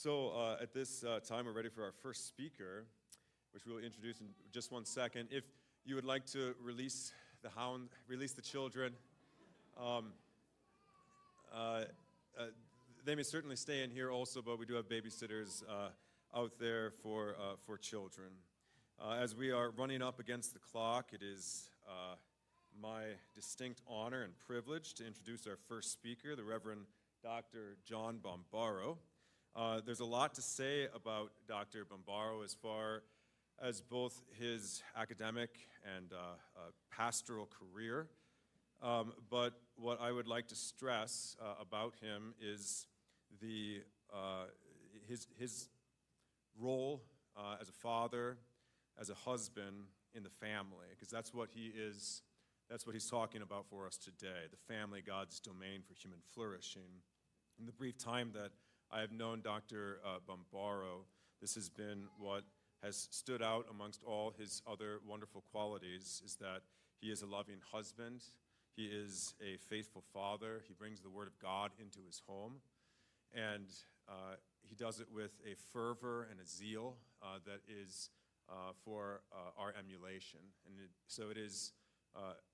At this time, we're ready for our first speaker, which we will introduce in just 1 second. If you would like to release the children, they may certainly stay in here also, but we do have babysitters out there for children. As we are running up against the clock, it is my distinct honor and privilege to introduce our first speaker, the Reverend Dr. John Bombaro. There's a lot to say about Dr. Bombaro as far as both his academic and pastoral career. But what I would like to stress about him is his role as a father, as a husband in the family, because that's what he's talking about for us today, the family, God's domain for human flourishing. In the brief time that I have known Dr. Bombaro, this has been what has stood out amongst all his other wonderful qualities, is that he is a loving husband, he is a faithful father, he brings the Word of God into his home, and he does it with a fervor and a zeal that is for our emulation. So it is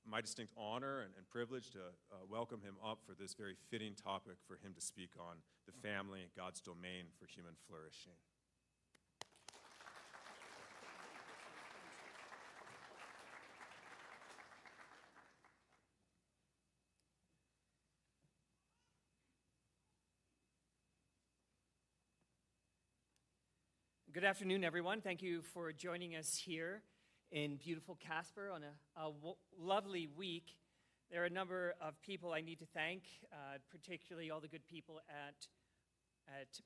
my distinct honor and privilege to welcome him up for this very fitting topic for him to speak on, the family, God's domain for human flourishing. Good afternoon, everyone. Thank you for joining us here in beautiful Casper on a lovely week. There are a number of people I need to thank, particularly all the good people at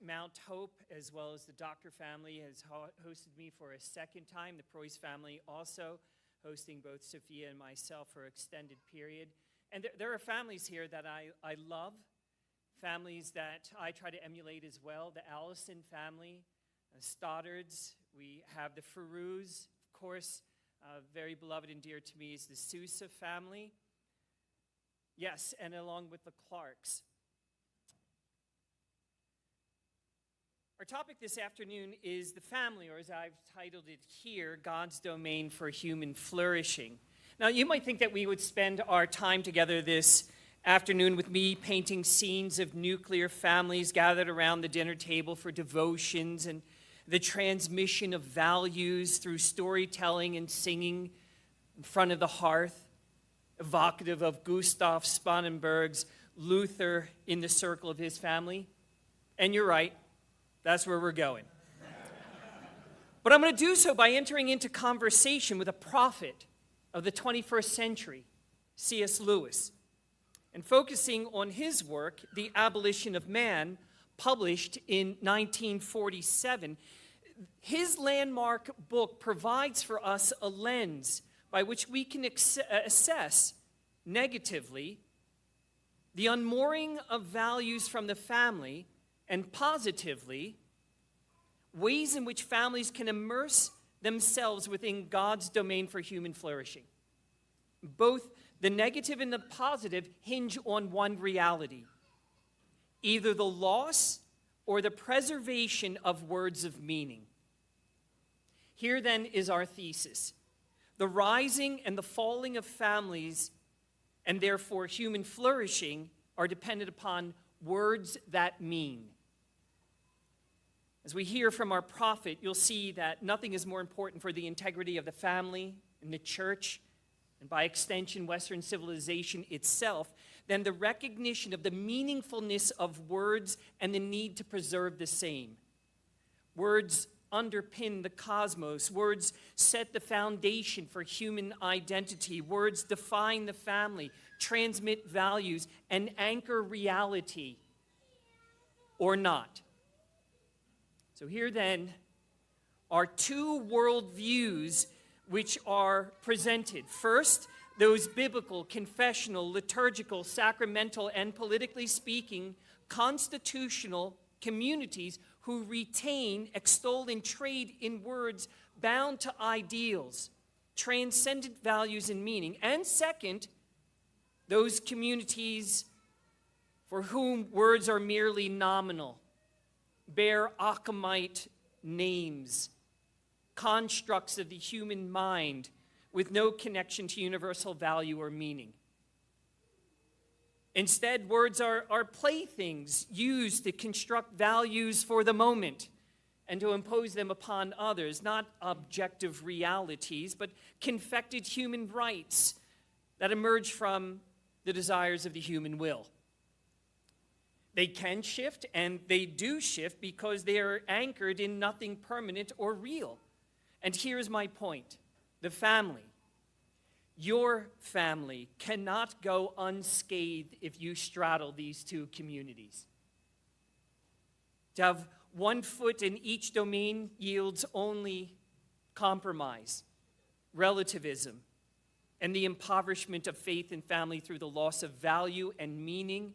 Mount Hope, as well as the Doctor family has hosted me for a second time. The Preuss family also hosting both Sophia and myself for an extended period. And there are families here that I love, families that I try to emulate as well. The Allison family, Stoddards, we have the Ferus, of course, very beloved and dear to me is the Sousa family. Yes, and along with the Clarks. Our topic this afternoon is the family, or as I've titled it here, God's domain for human flourishing. Now, you might think that we would spend our time together this afternoon with me painting scenes of nuclear families gathered around the dinner table for devotions and the transmission of values through storytelling and singing in front of the hearth, evocative of Gustav Spangenberg's Luther in the circle of his family. And you're right, that's where we're going. But I'm going to do so by entering into conversation with a prophet of the 21st century, C.S. Lewis, and focusing on his work, The Abolition of Man, published in 1947. His landmark book provides for us a lens by which we can assess negatively the unmooring of values from the family, and positively ways in which families can immerse themselves within God's domain for human flourishing. Both the negative and the positive hinge on one reality: either the loss or the preservation of words of meaning. Here then is our thesis. The rising and the falling of families, and therefore human flourishing, are dependent upon words that mean. As we hear from our prophet, you'll see that nothing is more important for the integrity of the family and the church, and by extension, Western civilization itself, than the recognition of the meaningfulness of words and the need to preserve the same. Words underpin the cosmos. Words set the foundation for human identity. Words define the family, transmit values, and anchor reality, or not. So here then are two worldviews which are presented. First, those biblical, confessional, liturgical, sacramental, and politically speaking, constitutional communities who retain, extol, and trade in words bound to ideals, transcendent values and meaning. And second, those communities for whom words are merely nominal, bare Occamite names, constructs of the human mind with no connection to universal value or meaning. Instead, words are playthings used to construct values for the moment and to impose them upon others, not objective realities, but confected human rights that emerge from the desires of the human will. They can shift, and they do shift because they are anchored in nothing permanent or real. And here's my point. The family, your family, cannot go unscathed if you straddle these two communities. To have one foot in each domain yields only compromise, relativism, and the impoverishment of faith and family through the loss of value and meaning,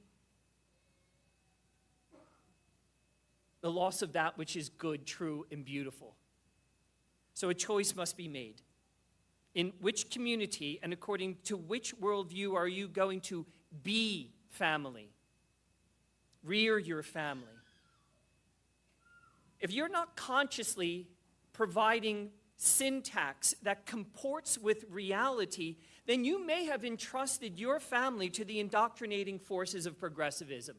the loss of that which is good, true, and beautiful. So a choice must be made. In which community and according to which worldview are you going to be family? Rear your family. If you're not consciously providing syntax that comports with reality, then you may have entrusted your family to the indoctrinating forces of progressivism.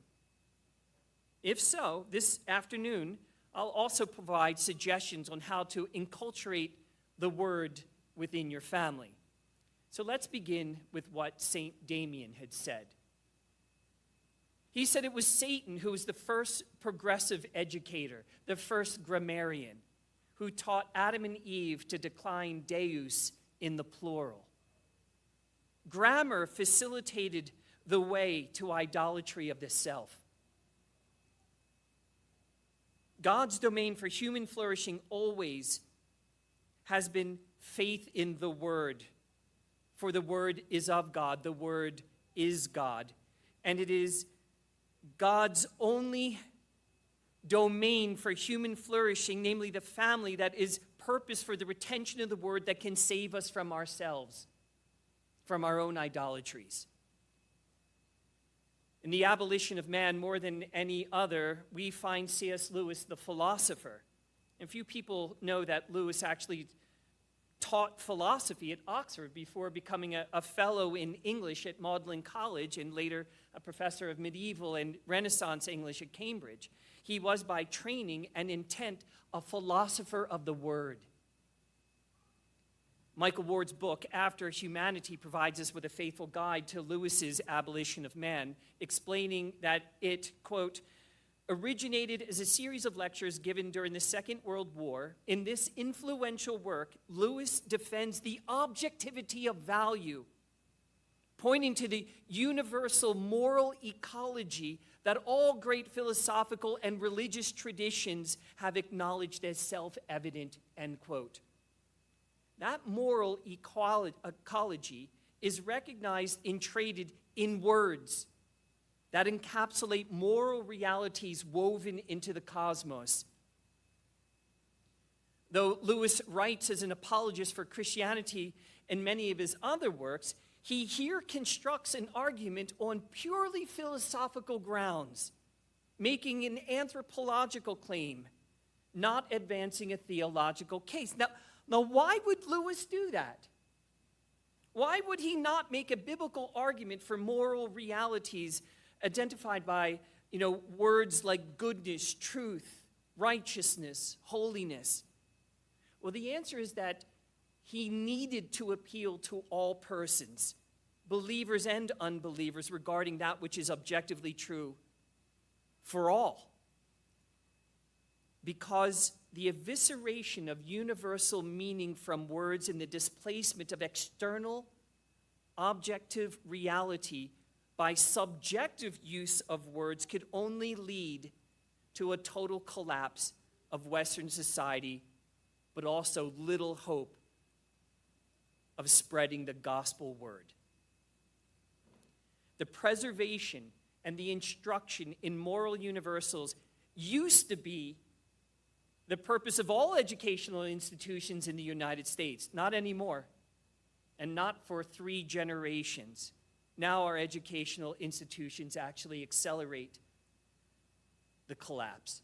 If so, this afternoon, I'll also provide suggestions on how to inculturate the word within your family. So let's begin with what St. Damien had said. He said it was Satan who was the first progressive educator, the first grammarian, who taught Adam and Eve to decline Deus in the plural. Grammar facilitated the way to idolatry of the self. God's domain for human flourishing always has been faith in the Word. For the Word is of God, the Word is God. And it is God's only domain for human flourishing, namely the family, that is purpose for the retention of the Word that can save us from ourselves, from our own idolatries. In The Abolition of Man, more than any other, we find C.S. Lewis, the philosopher. And few people know that Lewis actually taught philosophy at Oxford before becoming a fellow in English at Magdalen College and later a professor of medieval and Renaissance English at Cambridge. He was by training and intent a philosopher of the word. Michael Ward's book, After Humanity, provides us with a faithful guide to Lewis's Abolition of Man, explaining that it, quote, originated as a series of lectures given during the Second World War. In this influential work, Lewis defends the objectivity of value, pointing to the universal moral ecology that all great philosophical and religious traditions have acknowledged as self-evident, end quote. That moral ecology is recognized and traded in words that encapsulate moral realities woven into the cosmos. Though Lewis writes as an apologist for Christianity in many of his other works, he here constructs an argument on purely philosophical grounds, making an anthropological claim, not advancing a theological case. Now, why would Lewis do that? Why would he not make a biblical argument for moral realities identified by, words like goodness, truth, righteousness, holiness? Well, the answer is that he needed to appeal to all persons, believers and unbelievers, regarding that which is objectively true for all. Because the evisceration of universal meaning from words and the displacement of external objective reality by subjective use of words could only lead to a total collapse of Western society, but also little hope of spreading the gospel word. The preservation and the instruction in moral universals used to be the purpose of all educational institutions in the United States. Not anymore, and not for 3 generations. Now our educational institutions actually accelerate the collapse.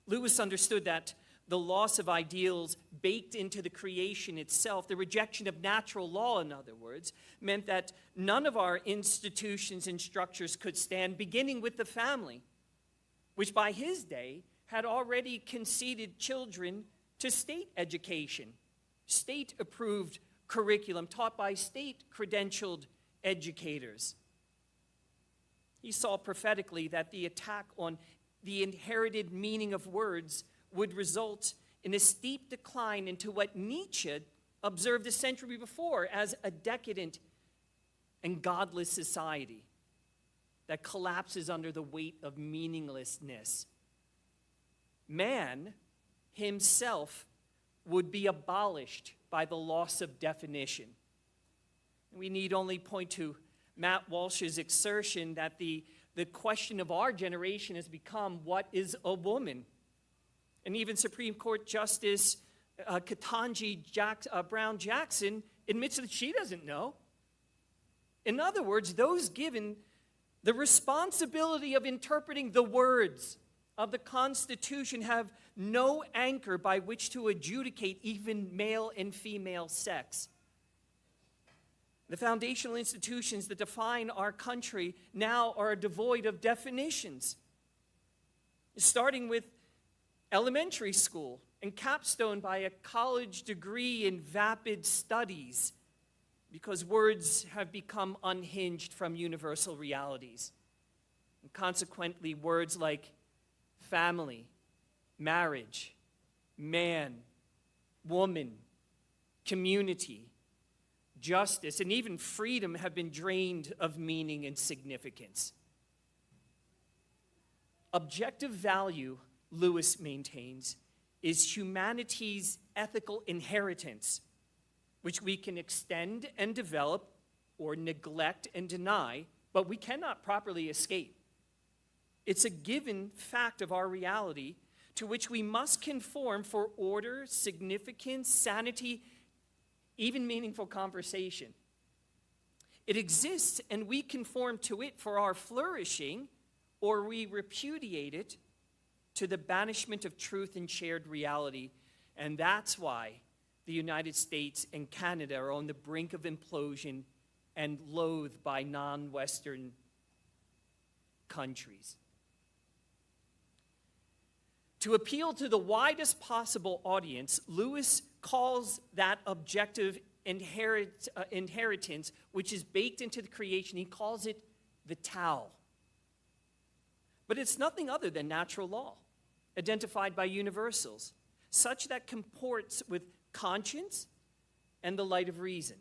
Lewis understood that the loss of ideals baked into the creation itself, the rejection of natural law, in other words, meant that none of our institutions and structures could stand, beginning with the family, which by his day had already conceded children to state education, state-approved curriculum taught by state-credentialed educators. He saw prophetically that the attack on the inherited meaning of words would result in a steep decline into what Nietzsche observed a century before as a decadent and godless society that collapses under the weight of meaninglessness. Man himself would be abolished by the loss of definition. We need only point to Matt Walsh's assertion that the question of our generation has become, what is a woman? And even Supreme Court Justice Ketanji Brown Jackson admits that she doesn't know. In other words, those given the responsibility of interpreting the words of the Constitution have no anchor by which to adjudicate even male and female sex. The foundational institutions that define our country now are devoid of definitions, starting with elementary school and capstone by a college degree in vapid studies, because words have become unhinged from universal realities. And consequently, words like family, marriage, man, woman, community, justice, and even freedom have been drained of meaning and significance. Objective value, Lewis maintains, is humanity's ethical inheritance, which we can extend and develop or neglect and deny, but we cannot properly escape. It's a given fact of our reality to which we must conform for order, significance, sanity, even meaningful conversation. It exists, and we conform to it for our flourishing, or we repudiate it to the banishment of truth and shared reality. And that's why the United States and Canada are on the brink of implosion and loathed by non-Western countries. To appeal to the widest possible audience, Lewis calls that objective inheritance, which is baked into the creation, he calls it the Tao. But it's nothing other than natural law, identified by universals, such that comports with conscience and the light of reason.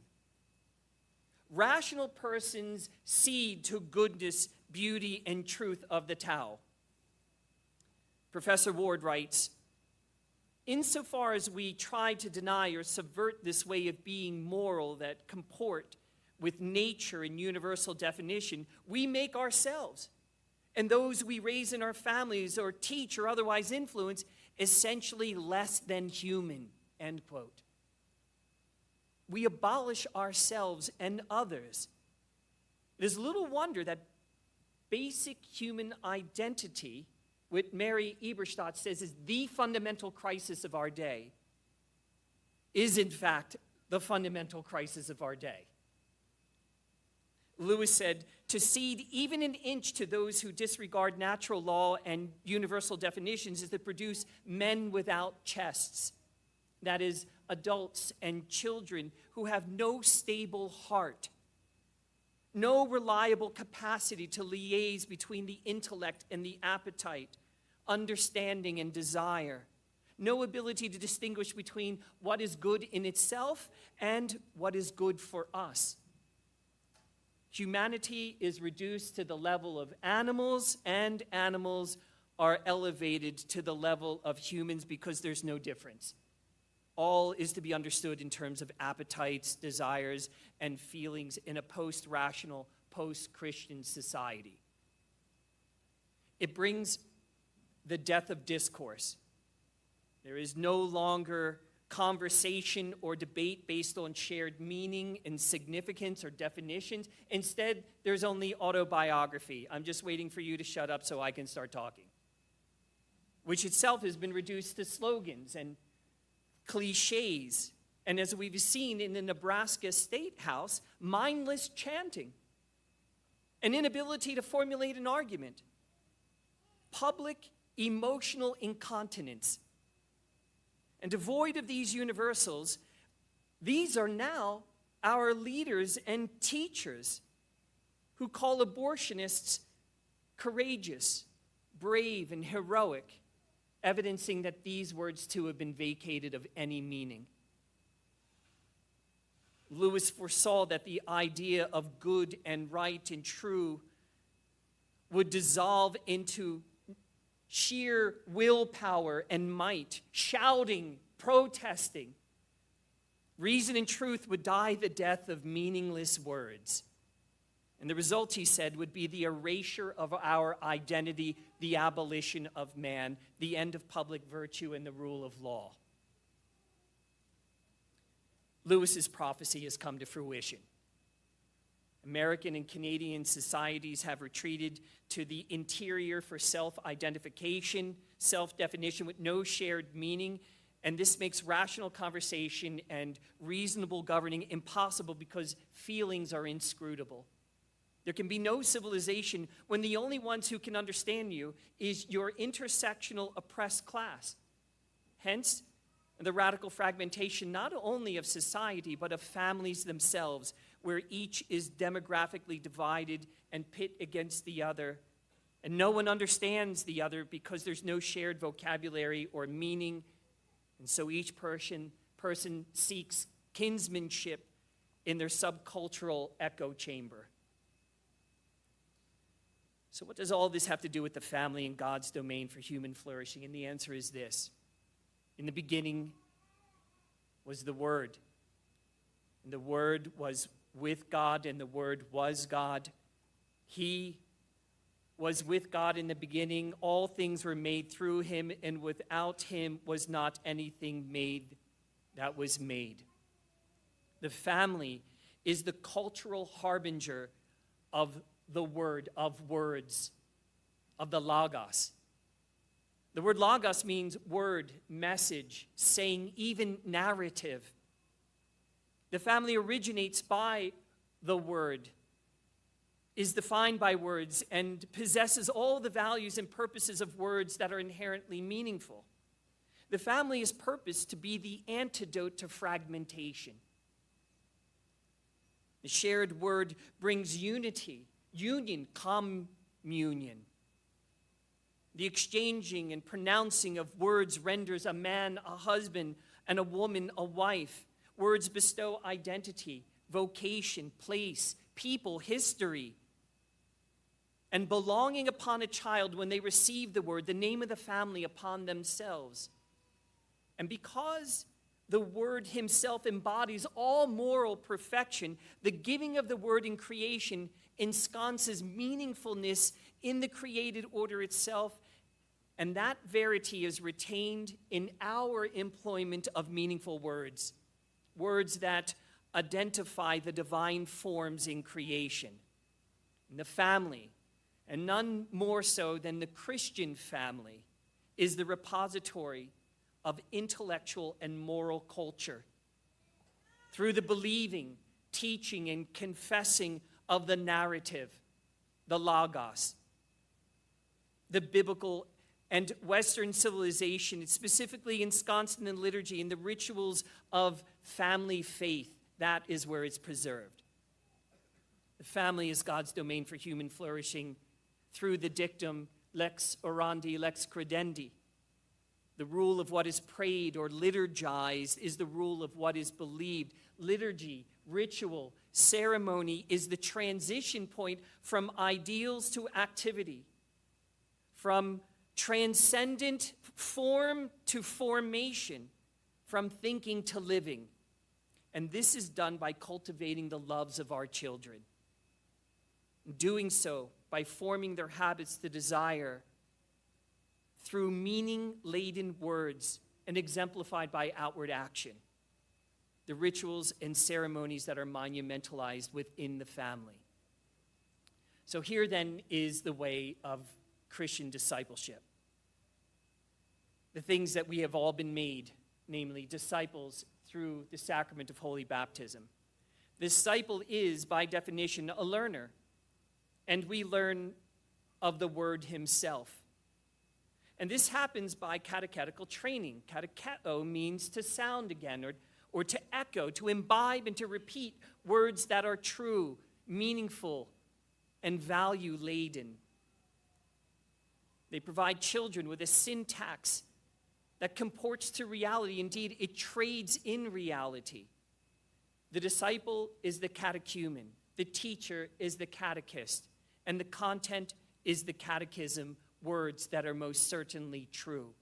Rational persons cede to goodness, beauty, and truth of the Tao. Professor Ward writes, insofar as we try to deny or subvert this way of being moral that comport with nature and universal definition, we make ourselves and those we raise in our families or teach or otherwise influence essentially less than human, end quote. We abolish ourselves and others. It is little wonder that basic human identity, what Mary Eberstadt says is the fundamental crisis of our day, is in fact the fundamental crisis of our day. Lewis said, to cede even an inch to those who disregard natural law and universal definitions is to produce men without chests. That is, adults and children who have no stable heart, no reliable capacity to liaise between the intellect and the appetite, understanding and desire, no ability to distinguish between what is good in itself and what is good for us. Humanity is reduced to the level of animals, and animals are elevated to the level of humans because there's no difference. All is to be understood in terms of appetites, desires, and feelings in a post-rational, post-Christian society. It brings the death of discourse. There is no longer conversation or debate based on shared meaning and significance or definitions. Instead, there's only autobiography. I'm just waiting for you to shut up so I can start talking. which itself has been reduced to slogans and cliches. And as we've seen in the Nebraska State House, mindless chanting, an inability to formulate an argument, public emotional incontinence. And devoid of these universals, these are now our leaders and teachers who call abortionists courageous, brave, and heroic, evidencing that these words too have been vacated of any meaning. Lewis foresaw that the idea of good and right and true would dissolve into sheer willpower and might, shouting, protesting. Reason and truth would die the death of meaningless words. And the result, he said, would be the erasure of our identity, the abolition of man, the end of public virtue, and the rule of law. Lewis's prophecy has come to fruition. American and Canadian societies have retreated to the interior for self-identification, self-definition with no shared meaning, and this makes rational conversation and reasonable governing impossible because feelings are inscrutable. There can be no civilization when the only ones who can understand you is your intersectional oppressed class. Hence, the radical fragmentation not only of society but of families themselves, where each is demographically divided and pit against the other, and no one understands the other because there's no shared vocabulary or meaning, and so each person seeks kinsmanship in their subcultural echo chamber. So what does all this have to do with the family and God's domain for human flourishing? And the answer is this. In the beginning was the Word. And the Word was with God, and the Word was God. He was with God in the beginning. All things were made through him, and without him was not anything made that was made. The family is the cultural harbinger of the word, of words, of the logos. The word logos means word, message, saying, even narrative. The family originates by the word, is defined by words, and possesses all the values and purposes of words that are inherently meaningful. The family is purposed to be the antidote to fragmentation. The shared word brings unity, union, communion. The exchanging and pronouncing of words renders a man a husband and a woman a wife. Words bestow identity, vocation, place, people, history. And belonging upon a child when they receive the word, the name of the family upon themselves. And because the word himself embodies all moral perfection, the giving of the word in creation ensconces meaningfulness in the created order itself, and that verity is retained in our employment of meaningful words, words that identify the divine forms in creation. And the family, and none more so than the Christian family, is the repository of intellectual and moral culture. Through the believing, teaching, and confessing of the narrative, the logos, the biblical and Western civilization, it's specifically ensconced in the liturgy and the rituals of family faith, that is where it's preserved. The family is God's domain for human flourishing through the dictum lex orandi, lex credendi. The rule of what is prayed or liturgized is the rule of what is believed. Liturgy, ritual, ceremony is the transition point from ideals to activity, from transcendent form to formation, from thinking to living. And this is done by cultivating the loves of our children. Doing so by forming their habits to desire through meaning-laden words and exemplified by outward action. The rituals and ceremonies that are monumentalized within the family. So here then is the way of Christian discipleship. the things that we have all been made, namely disciples through the sacrament of holy baptism. The disciple is, by definition, a learner, and we learn of the Word himself. And this happens by catechetical training. Catecheto means to sound again, or to echo, to imbibe and to repeat words that are true, meaningful, and value-laden. They provide children with a syntax that comports to reality. Indeed, it trades in reality. The disciple is the catechumen, the teacher is the catechist, and the content is the catechism, words that are most certainly true.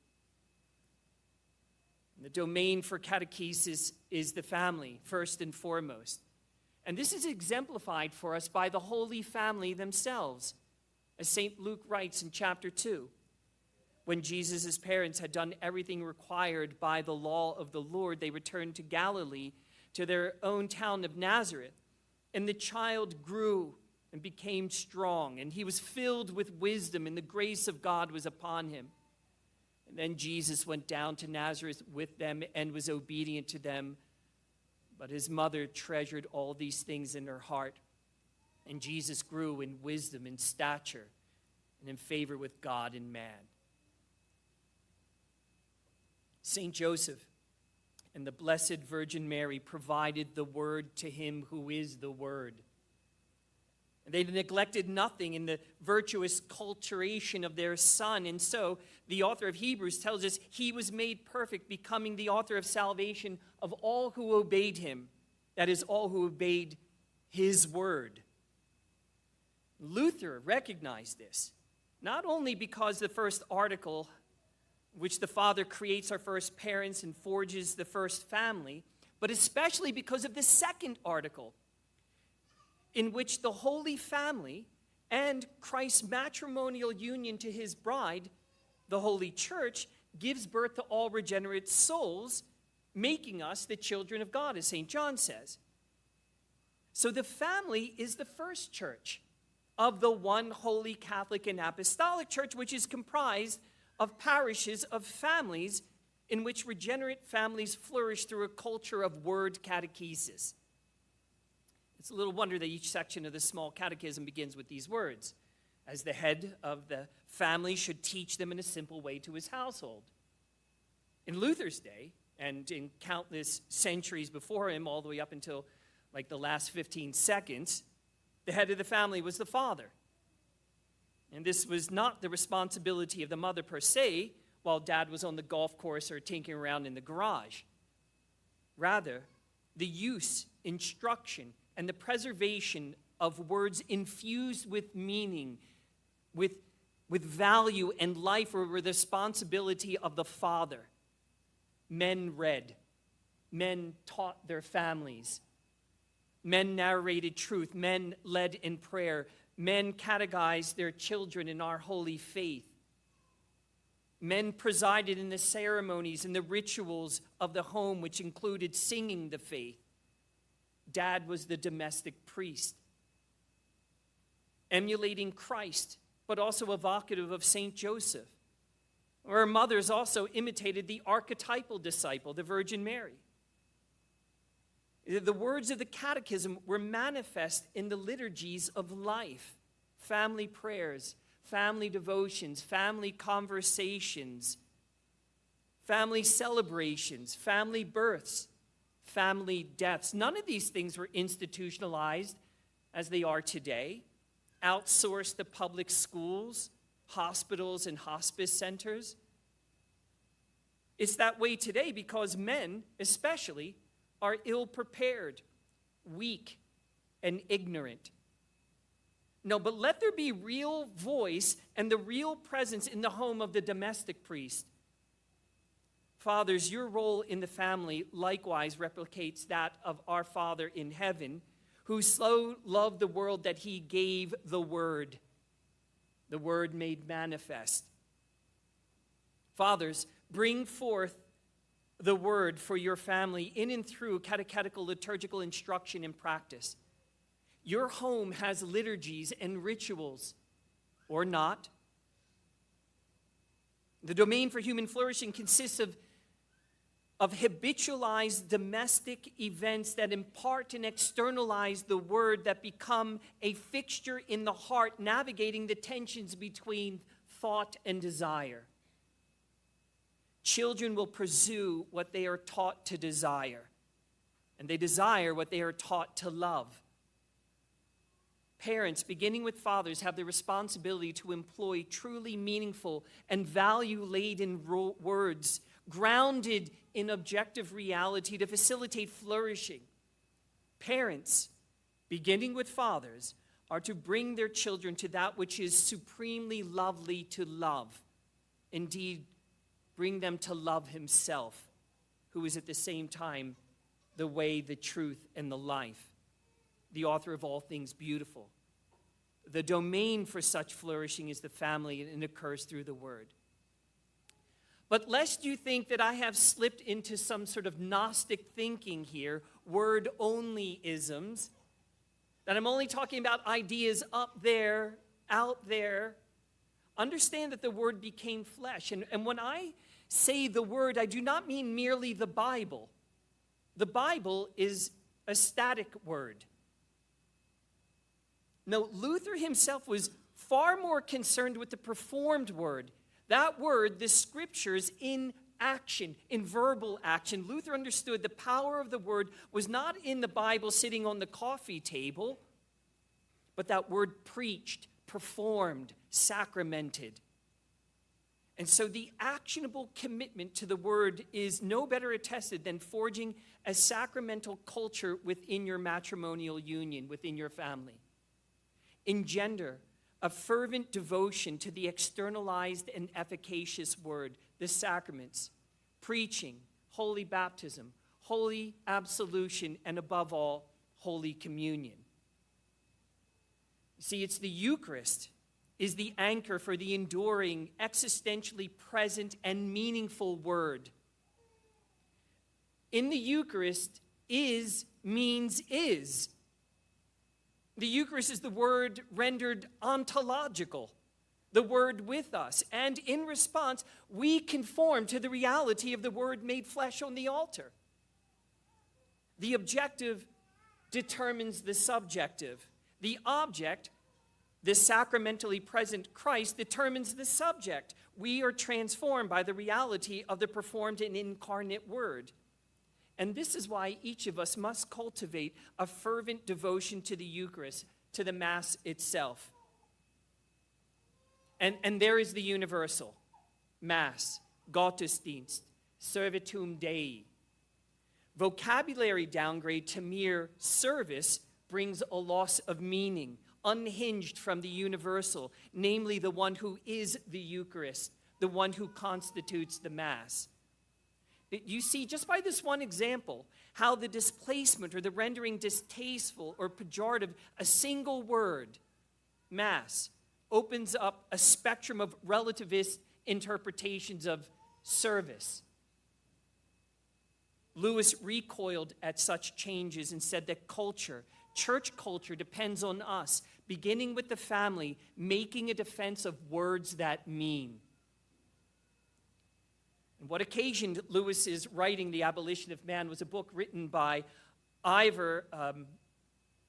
The domain for catechesis is the family, first and foremost. And this is exemplified for us by the Holy Family themselves. As St. Luke writes in chapter 2, when Jesus' parents had done everything required by the law of the Lord, they returned to Galilee, to their own town of Nazareth. And the child grew and became strong, and he was filled with wisdom, and the grace of God was upon him. And then Jesus went down to Nazareth with them and was obedient to them. But his mother treasured all these things in her heart. And Jesus grew in wisdom and stature and in favor with God and man. St. Joseph and the Blessed Virgin Mary provided the Word to him who is the Word. And they neglected nothing in the virtuous culturation of their Son. And so the author of Hebrews tells us he was made perfect, becoming the author of salvation of all who obeyed him. That is, all who obeyed his word. Luther recognized this, not only because the first article, which the Father creates our first parents and forges the first family, but especially because of the second article, in which the Holy Family and Christ's matrimonial union to his bride, the Holy Church, gives birth to all regenerate souls, making us the children of God, as St. John says. So the family is the first church of the one holy Catholic and Apostolic Church, which is comprised of parishes, of families, in which regenerate families flourish through a culture of word catechesis. It's a little wonder that each section of the small catechism begins with these words, as the head of the family should teach them in a simple way to his household. In Luther's day, and in countless centuries before him, all the way up until like the last 15 seconds, the head of the family was the father. And this was not the responsibility of the mother per se, while dad was on the golf course or tinkering around in the garage. Rather, the use, instruction, and the preservation of words infused with meaning, with value and life were the responsibility of the father. Men read. Men taught their families. Men narrated truth. Men led in prayer. Men catechized their children in our holy faith. Men presided in the ceremonies and the rituals of the home, which included singing the faith. Dad was the domestic priest. Emulating Christ, but also evocative of St. Joseph. Our mothers also imitated the archetypal disciple, the Virgin Mary. The words of the catechism were manifest in the liturgies of life, family prayers, family devotions, family conversations, family celebrations, family births, family deaths. None of these things were institutionalized as they are today, outsourced to public schools, hospitals, and hospice centers. It's that way today because men, especially, are ill-prepared, weak, and ignorant. No, but let there be real voice and the real presence in the home of the domestic priest. Fathers, your role in the family likewise replicates that of our Father in heaven, who so loved the world that he gave the Word made manifest. Fathers, bring forth the Word for your family in and through catechetical liturgical instruction and practice. Your home has liturgies and rituals, or not. The domain for human flourishing consists of habitualized domestic events that impart and externalize the word, that become a fixture in the heart, navigating the tensions between thought and desire. Children will pursue what they are taught to desire, and they desire what they are taught to love. Parents, beginning with fathers, have the responsibility to employ truly meaningful and value-laden words grounded in objective reality to facilitate flourishing. Parents, beginning with fathers, are to bring their children to that which is supremely lovely to love. Indeed, bring them to love himself, who is at the same time the way, the truth, and the life, the author of all things beautiful. The domain for such flourishing is the family, and it occurs through the word. But lest you think that I have slipped into some sort of Gnostic thinking here, word-only isms, that I'm only talking about ideas up there, out there, understand that the word became flesh. And when I say the word, I do not mean merely the Bible. The Bible is a static word. No, Luther himself was far more concerned with the performed word. That word, the scriptures, in action, in verbal action. Luther understood the power of the word was not in the Bible sitting on the coffee table, but that word preached, performed, sacramented. And so the actionable commitment to the word is no better attested than forging a sacramental culture within your matrimonial union, within your family. Engender a fervent devotion to the externalized and efficacious word, the sacraments, preaching, holy baptism, holy absolution, and above all, holy communion. See, it's the Eucharist is the anchor for the enduring, existentially present, and meaningful word. In the Eucharist, is means is. The Eucharist is the word rendered ontological, the word with us. And in response, we conform to the reality of the word made flesh on the altar. The objective determines the subjective. The object, the sacramentally present Christ, determines the subject. We are transformed by the reality of the performed and incarnate word. And this is why each of us must cultivate a fervent devotion to the Eucharist, to the Mass itself. And there is the universal, Mass, Gottesdienst, Servitum Dei. Vocabulary downgrade to mere service brings a loss of meaning, unhinged from the universal, namely the one who is the Eucharist, the one who constitutes the Mass. You see, just by this one example, how the displacement or the rendering distasteful or pejorative a single word, Mass, opens up a spectrum of relativist interpretations of service. Lewis recoiled at such changes and said that church culture depends on us, beginning with the family, making a defense of words that mean. And what occasioned Lewis's writing, The Abolition of Man, was a book written by Ivor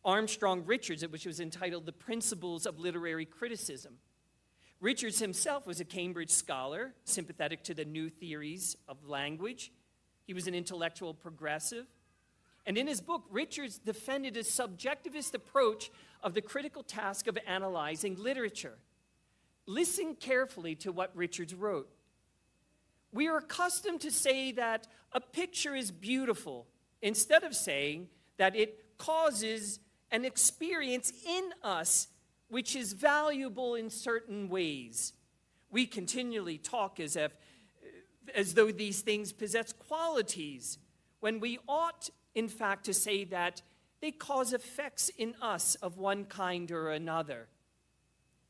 Armstrong Richards, which was entitled The Principles of Literary Criticism. Richards himself was a Cambridge scholar, sympathetic to the new theories of language. He was an intellectual progressive. And in his book, Richards defended a subjectivist approach of the critical task of analyzing literature. Listen carefully to what Richards wrote. We are accustomed to say that a picture is beautiful instead of saying that it causes an experience in us which is valuable in certain ways. We continually talk as though these things possess qualities, when we ought, in fact, to say that they cause effects in us of one kind or another.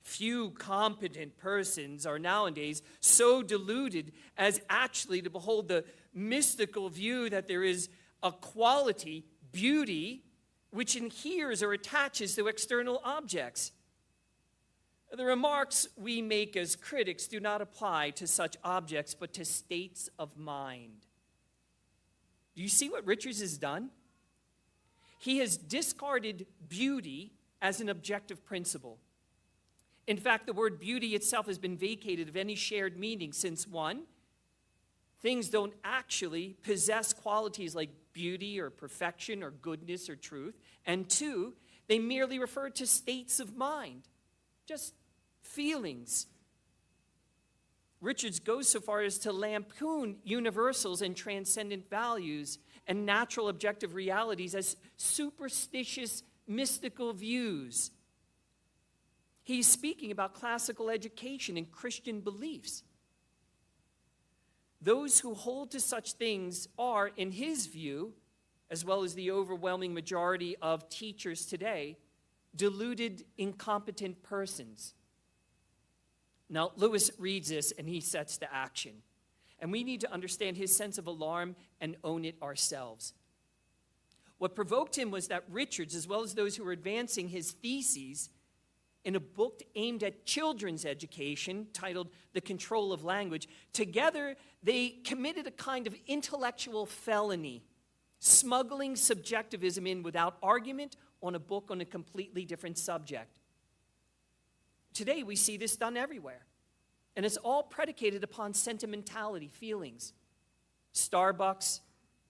Few competent persons are nowadays so deluded as actually to behold the mystical view that there is a quality, beauty, which adheres or attaches to external objects. The remarks we make as critics do not apply to such objects, but to states of mind. Do you see what Richards has done? He has discarded beauty as an objective principle. In fact, the word beauty itself has been vacated of any shared meaning since, one, things don't actually possess qualities like beauty or perfection or goodness or truth, and two, they merely refer to states of mind, just feelings. Richards goes so far as to lampoon universals and transcendent values and natural objective realities as superstitious, mystical views. He's speaking about classical education and Christian beliefs. Those who hold to such things are, in his view, as well as the overwhelming majority of teachers today, deluded, incompetent persons. Now, Lewis reads this and he sets to action. And we need to understand his sense of alarm and own it ourselves. What provoked him was that Richards, as well as those who were advancing his theses in a book aimed at children's education titled The Control of Language, together they committed a kind of intellectual felony, smuggling subjectivism in without argument on a book on a completely different subject. Today we see this done everywhere, and it's all predicated upon sentimentality, feelings. Starbucks,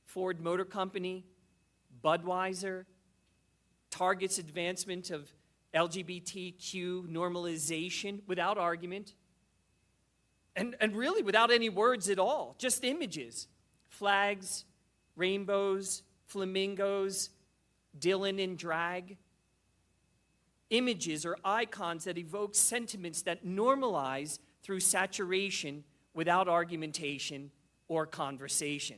Ford Motor Company, Budweiser, Target's advancement of LGBTQ normalization without argument, and really without any words at all, just images, flags, rainbows, flamingos, Dylan in drag. Images or icons that evoke sentiments that normalize through saturation without argumentation or conversation.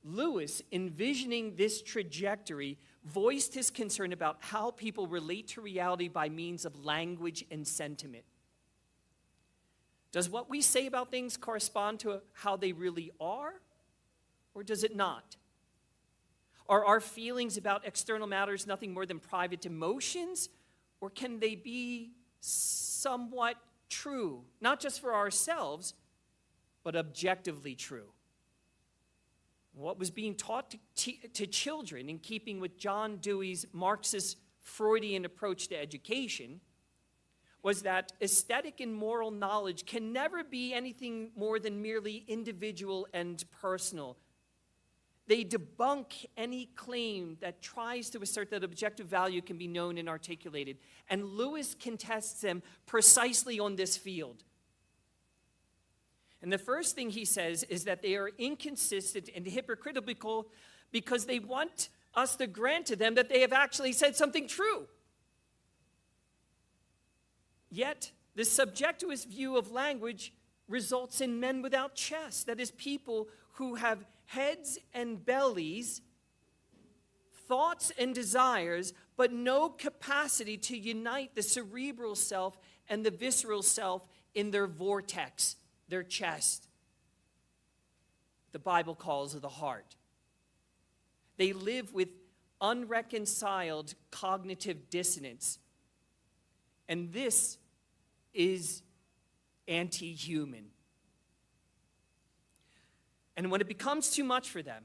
Lewis, envisioning this trajectory, voiced his concern about how people relate to reality by means of language and sentiment. Does what we say about things correspond to how they really are, or does it not? Are our feelings about external matters nothing more than private emotions, or can they be somewhat true, not just for ourselves, but objectively true? What was being taught to children, in keeping with John Dewey's Marxist Freudian approach to education, was that aesthetic and moral knowledge can never be anything more than merely individual and personal. They debunk any claim that tries to assert that objective value can be known and articulated. And Lewis contests them precisely on this field. And the first thing he says is that they are inconsistent and hypocritical because they want us to grant to them that they have actually said something true. Yet, the subjectivist view of language results in men without chests, that is, people who have heads and bellies, thoughts and desires, but no capacity to unite the cerebral self and the visceral self in their vortex, their chest. The Bible calls it the heart. They live with unreconciled cognitive dissonance. And this is anti-human. And when it becomes too much for them,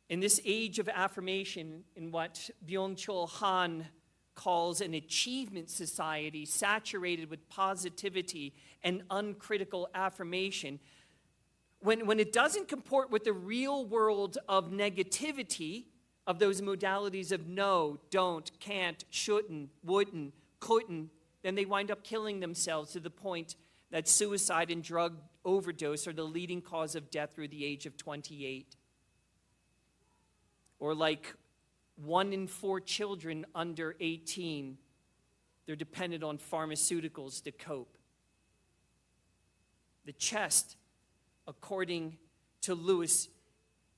in this age of affirmation, in what Byung-Chul Han calls an achievement society saturated with positivity and uncritical affirmation, when it doesn't comport with the real world of negativity, of those modalities of no, don't, can't, shouldn't, wouldn't, couldn't, then they wind up killing themselves to the point that suicide and drug overdose are the leading cause of death through the age of 28. Or like 1 in 4 children under 18, they're dependent on pharmaceuticals to cope. The chest, according to Lewis,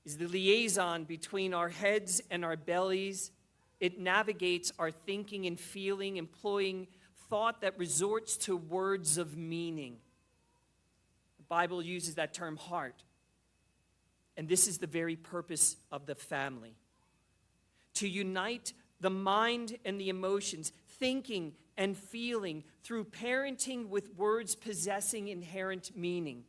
is the liaison between our heads and our bellies. It navigates our thinking and feeling, employing thought that resorts to words of meaning. The Bible uses that term heart. And this is the very purpose of the family. To unite the mind and the emotions, thinking and feeling through parenting with words possessing inherent meaning.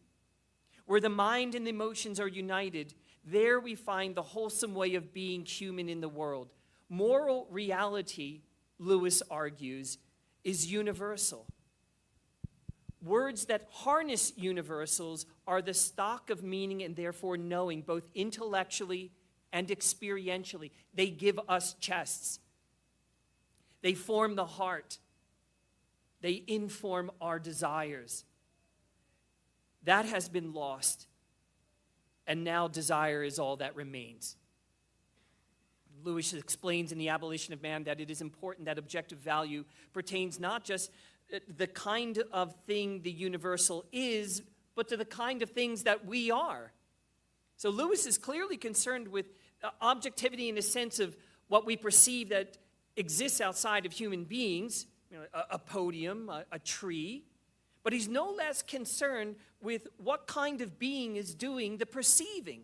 Where the mind and the emotions are united, there we find the wholesome way of being human in the world. Moral reality, Lewis argues, is universal. Words that harness universals are the stock of meaning and therefore knowing, both intellectually and experientially. They give us chests. They form the heart. They inform our desires. That has been lost, and now desire is all that remains. Lewis explains in The Abolition of Man that it is important that objective value pertains not just the kind of thing the universal is, but to the kind of things that we are. So Lewis is clearly concerned with objectivity in the sense of what we perceive that exists outside of human beings, a podium, a tree. But he's no less concerned with what kind of being is doing the perceiving.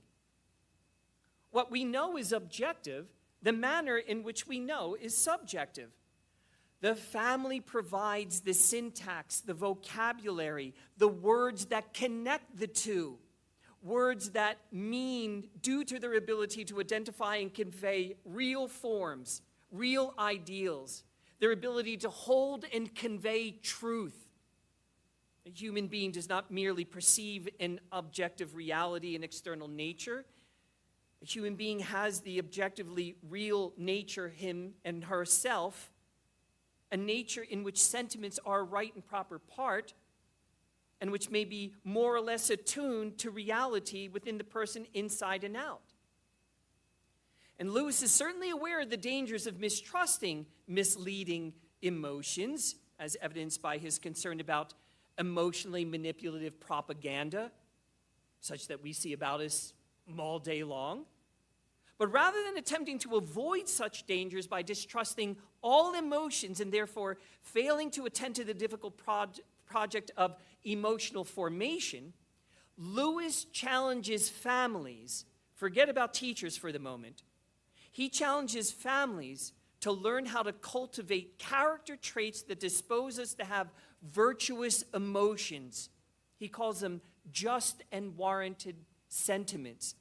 What we know is objective. The manner in which we know is subjective. The family provides the syntax, the vocabulary, the words that connect the two. Words that mean, due to their ability to identify and convey real forms, real ideals, their ability to hold and convey truth. A human being does not merely perceive an objective reality in external nature. A human being has the objectively real nature, him and herself, a nature in which sentiments are a right and proper part, and which may be more or less attuned to reality within the person inside and out. And Lewis is certainly aware of the dangers of mistrusting misleading emotions, as evidenced by his concern about emotionally manipulative propaganda, such that we see about us all day long. But rather than attempting to avoid such dangers by distrusting all emotions and therefore failing to attend to the difficult project of emotional formation, Lewis challenges families, forget about teachers for the moment, he challenges families to learn how to cultivate character traits that dispose us to have virtuous emotions. He calls them just and warranted sentiments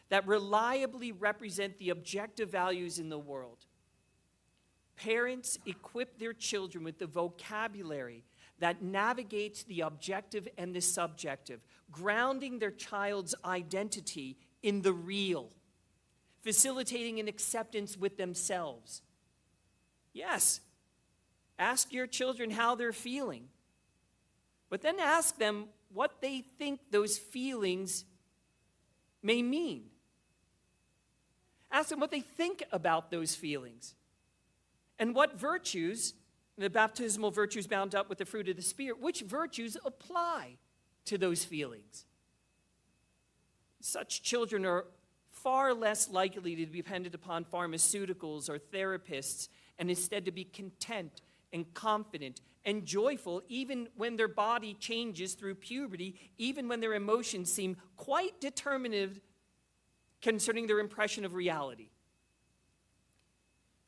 that reliably represent the objective values in the world. Parents equip their children with the vocabulary that navigates the objective and the subjective, grounding their child's identity in the real, facilitating an acceptance with themselves. Yes, ask your children how they're feeling, but then ask them what they think those feelings may mean. Ask them what they think about those feelings and what virtues, the baptismal virtues bound up with the fruit of the Spirit, which virtues apply to those feelings. Such children are far less likely to be dependent upon pharmaceuticals or therapists and instead to be content and confident and joyful even when their body changes through puberty, even when their emotions seem quite determinative concerning their impression of reality.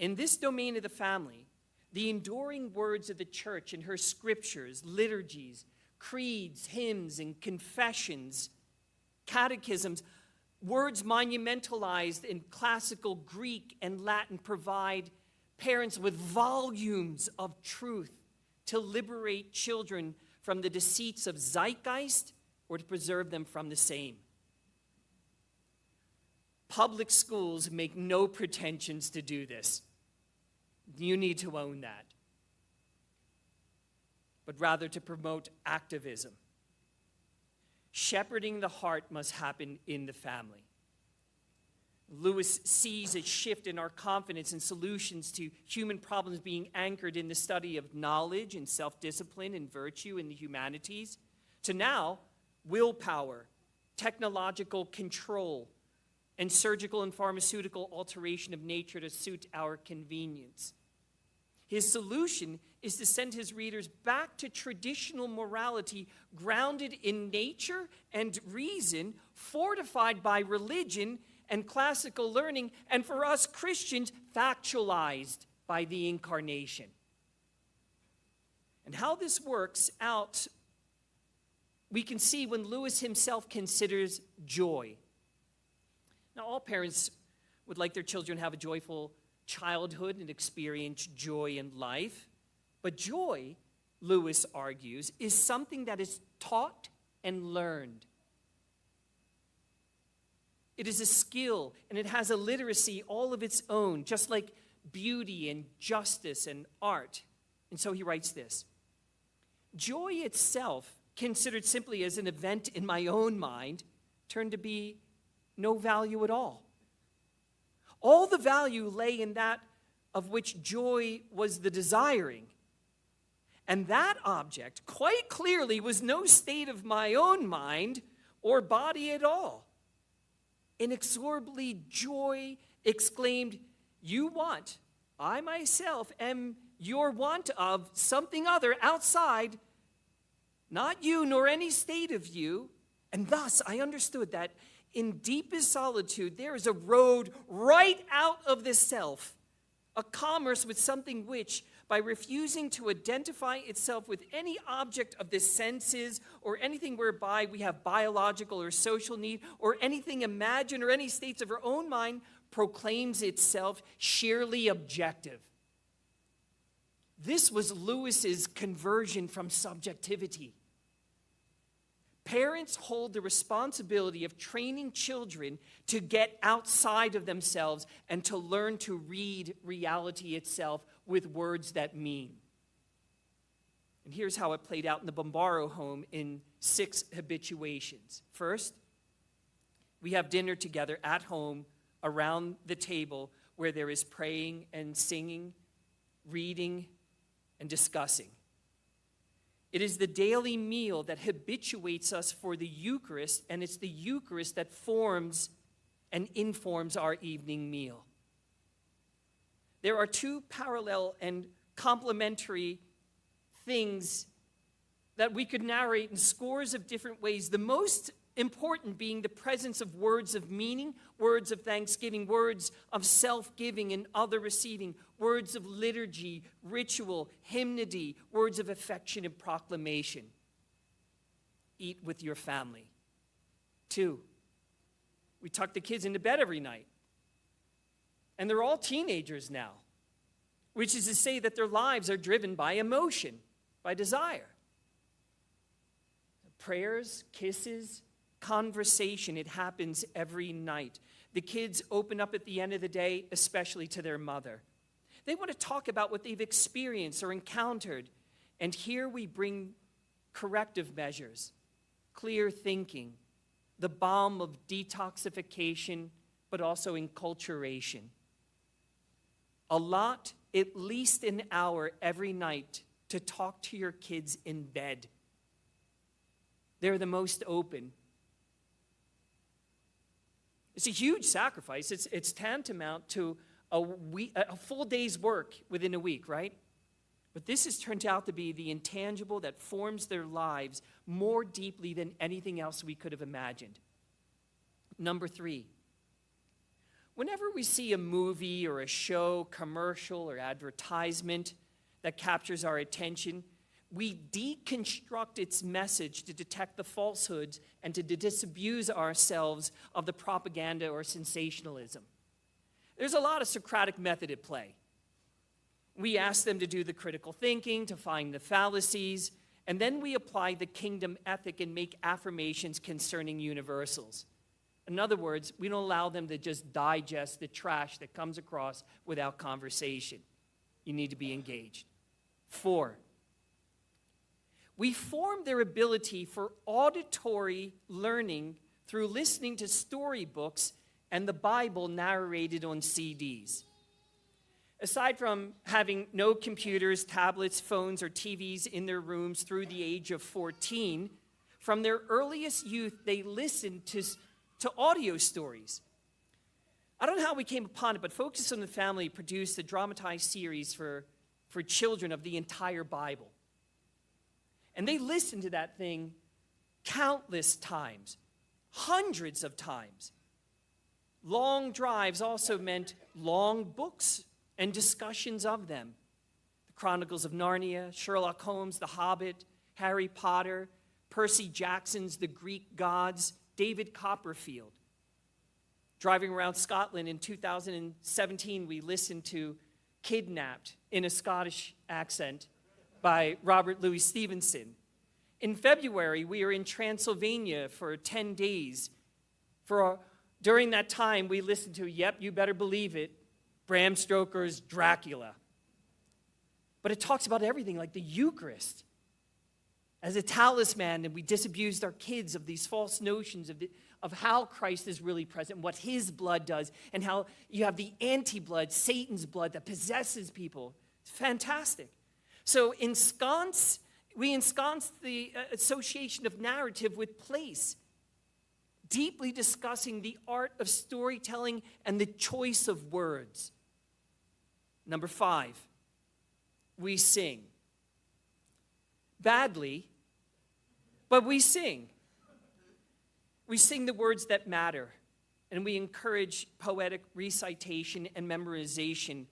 In this domain of the family, the enduring words of the church in her scriptures, liturgies, creeds, hymns, and confessions, catechisms, words monumentalized in classical Greek and Latin provide parents with volumes of truth to liberate children from the deceits of zeitgeist or to preserve them from the same. Public schools make no pretensions to do this. You need to own that. But rather to promote activism. Shepherding the heart must happen in the family. Lewis sees a shift in our confidence and solutions to human problems being anchored in the study of knowledge and self-discipline and virtue in the humanities, to now willpower, technological control, and surgical and pharmaceutical alteration of nature to suit our convenience. His solution is to send his readers back to traditional morality grounded in nature and reason, fortified by religion, and classical learning, and for us Christians, factualized by the incarnation. And how this works out, we can see when Lewis himself considers joy. Now, all parents would like their children to have a joyful childhood and experience joy in life. But joy, Lewis argues, is something that is taught and learned. It is a skill, and it has a literacy all of its own, just like beauty and justice and art. And so he writes this: joy itself, considered simply as an event in my own mind, turned to be no value at all. All the value lay in that of which joy was the desiring. And that object, quite clearly, was no state of my own mind or body at all. Inexorably joy exclaimed, you want, I myself am your want of something other outside, not you nor any state of you. And thus I understood that in deepest solitude there is a road right out of the self, a commerce with something which, by refusing to identify itself with any object of the senses or anything whereby we have biological or social need or anything imagined or any states of our own mind, proclaims itself sheerly objective. This was Lewis's conversion from subjectivity. Parents hold the responsibility of training children to get outside of themselves and to learn to read reality itself with words that mean. And here's how it played out in the Bombaro home in 6 habituations. First, we have dinner together at home around the table where there is praying and singing, reading and discussing. It is the daily meal that habituates us for the Eucharist, and it's the Eucharist that forms and informs our evening meal. There are 2 parallel and complementary things that we could narrate in scores of different ways, the most important being the presence of words of meaning, words of thanksgiving, words of self-giving and other receiving, words of liturgy, ritual, hymnody, words of affection and proclamation. Eat with your family. 2, we tuck the kids into bed every night. And they're all teenagers now, which is to say that their lives are driven by emotion, by desire. Prayers, kisses, conversation, it happens every night. The kids open up at the end of the day, especially to their mother. They want to talk about what they've experienced or encountered. And here we bring corrective measures, clear thinking, the balm of detoxification, but also enculturation. Allot at least an hour every night to talk to your kids in bed. They're the most open. It's a huge sacrifice. It's tantamount to a full day's work within a week, right? But this has turned out to be the intangible that forms their lives more deeply than anything else we could have imagined. Number 3, whenever we see a movie or a show, commercial or advertisement that captures our attention, we deconstruct its message to detect the falsehoods and to disabuse ourselves of the propaganda or sensationalism. There's a lot of Socratic method at play. We ask them to do the critical thinking, to find the fallacies, and then we apply the kingdom ethic and make affirmations concerning universals. In other words, we don't allow them to just digest the trash that comes across without conversation. You need to be engaged. 4, we form their ability for auditory learning through listening to storybooks and the Bible narrated on CDs. Aside from having no computers, tablets, phones, or TVs in their rooms through the age of 14, from their earliest youth, they listened to audio stories. I don't know how we came upon it, but Focus on the Family produced a dramatized series for children of the entire Bible. And they listened to that thing countless times, hundreds of times. Long drives also meant long books and discussions of them. The Chronicles of Narnia, Sherlock Holmes, The Hobbit, Harry Potter, Percy Jackson's The Greek Gods, David Copperfield. Driving around Scotland in 2017, we listened to Kidnapped in a Scottish accent by Robert Louis Stevenson. In February, we were in Transylvania for 10 days. During that time, we listened to, yep, you better believe it, Bram Stoker's Dracula. But it talks about everything, like the Eucharist as a talisman, and we disabused our kids of these false notions of how Christ is really present, what his blood does, and how you have the anti-blood, Satan's blood, that possesses people. It's fantastic. So we ensconce the association of narrative with place, deeply discussing the art of storytelling and the choice of words. Number 5, we sing. Badly, but we sing. We sing the words that matter, and we encourage poetic recitation and memorization.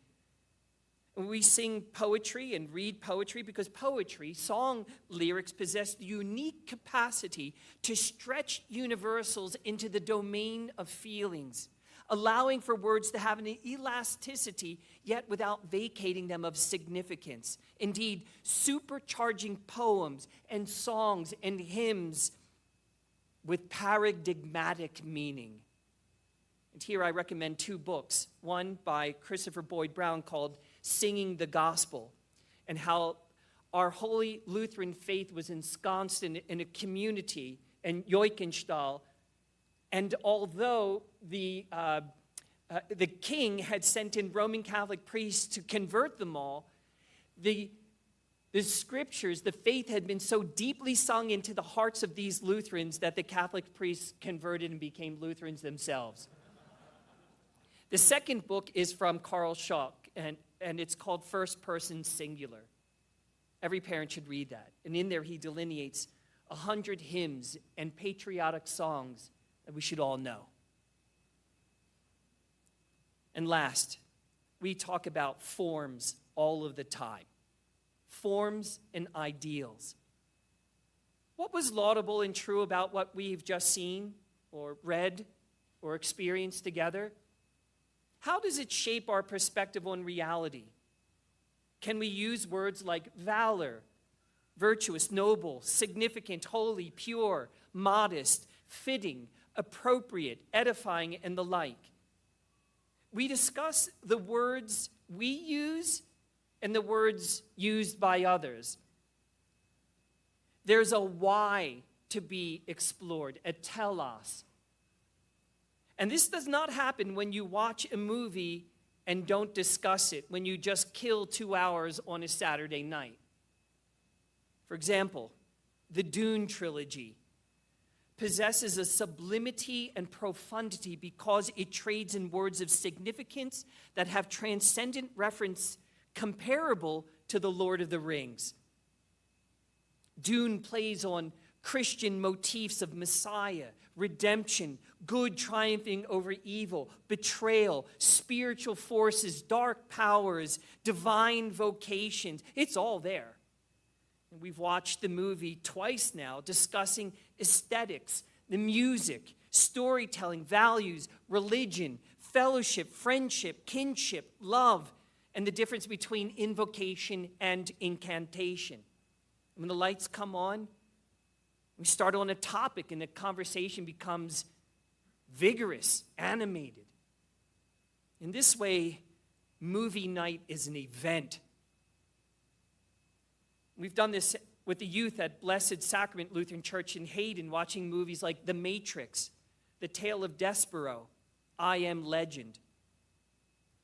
We sing poetry and read poetry because poetry, song lyrics, possess the unique capacity to stretch universals into the domain of feelings, allowing for words to have an elasticity, yet without vacating them of significance. Indeed, supercharging poems and songs and hymns with paradigmatic meaning. And here I recommend 2 books, one by Christopher Boyd Brown called Singing the Gospel, and how our holy Lutheran faith was ensconced in a community in Joichenstahl. And although the king had sent in Roman Catholic priests to convert them all, the scriptures, the faith had been so deeply sung into the hearts of these Lutherans that the Catholic priests converted and became Lutherans themselves. The second book is from Carl Schock, and it's called First Person Singular. Every parent should read that. And in there he delineates 100 hymns and patriotic songs that we should all know. And last, we talk about forms all of the time. Forms and ideals. What was laudable and true about what we've just seen or read or experienced together? How does it shape our perspective on reality? Can we use words like valor, virtuous, noble, significant, holy, pure, modest, fitting, appropriate, edifying, and the like? We discuss the words we use and the words used by others. There's a why to be explored, a telos. And this does not happen when you watch a movie and don't discuss it, when you just kill 2 hours on a Saturday night. For example, the Dune trilogy possesses a sublimity and profundity because it trades in words of significance that have transcendent reference comparable to the Lord of the Rings. Dune plays on Christian motifs of Messiah, redemption, good triumphing over evil, betrayal, spiritual forces, dark powers, divine vocations. It's all there. And we've watched the movie twice now, discussing aesthetics, the music, storytelling, values, religion, fellowship, friendship, kinship, love, and the difference between invocation and incantation. When the lights come on, we start on a topic and the conversation becomes vigorous, animated. In this way, movie night is an event. We've done this with the youth at Blessed Sacrament Lutheran Church in Hayden, watching movies like The Matrix, The Tale of Despero, I Am Legend.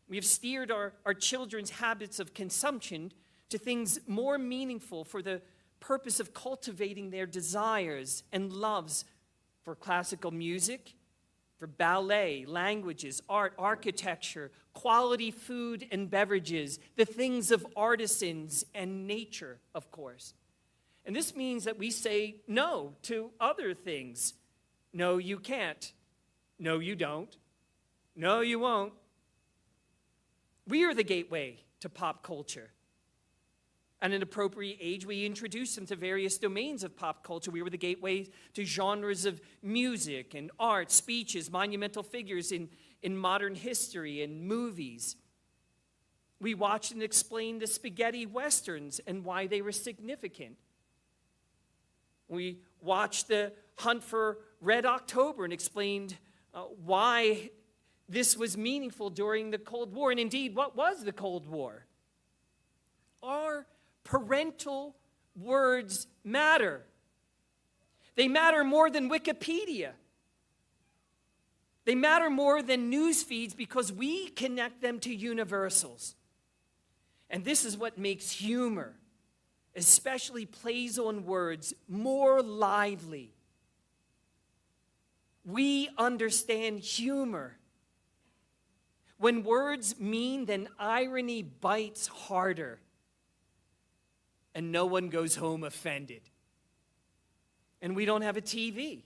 We have steered our children's habits of consumption to things more meaningful for the purpose of cultivating their desires and loves for classical music, for ballet, languages, art, architecture, quality food and beverages, the things of artisans and nature, of course. And this means that we say no to other things. No, you can't. No, you don't. No, you won't. We are the gateway to pop culture. At an appropriate age, we introduced them to various domains of pop culture. We were the gateway to genres of music and art, speeches, monumental figures in modern history and movies. We watched and explained the spaghetti westerns and why they were significant. We watched the Hunt for Red October and explained why this was meaningful during the Cold War. And indeed, what was the Cold War? Our parental words matter. They matter more than Wikipedia. They matter more than news feeds because we connect them to universals. And this is what makes humor, especially plays on words, more lively. We understand humor. When words mean, then irony bites harder. And no one goes home offended. And we don't have a TV.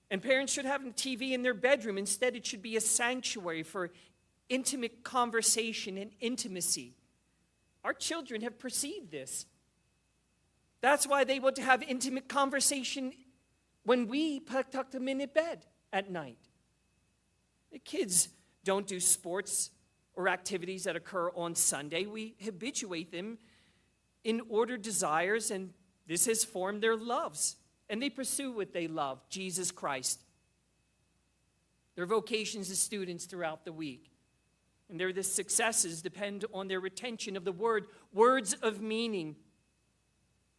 And parents should have a TV in their bedroom. Instead, it should be a sanctuary for intimate conversation and intimacy. Our children have perceived this. That's why they want to have intimate conversation when we tuck them in bed at night. The kids don't do sports or activities that occur on Sunday. We habituate them in ordered desires, and this has formed their loves. And they pursue what they love, Jesus Christ. Their vocations as students throughout the week. And their successes depend on their retention of the word, words of meaning.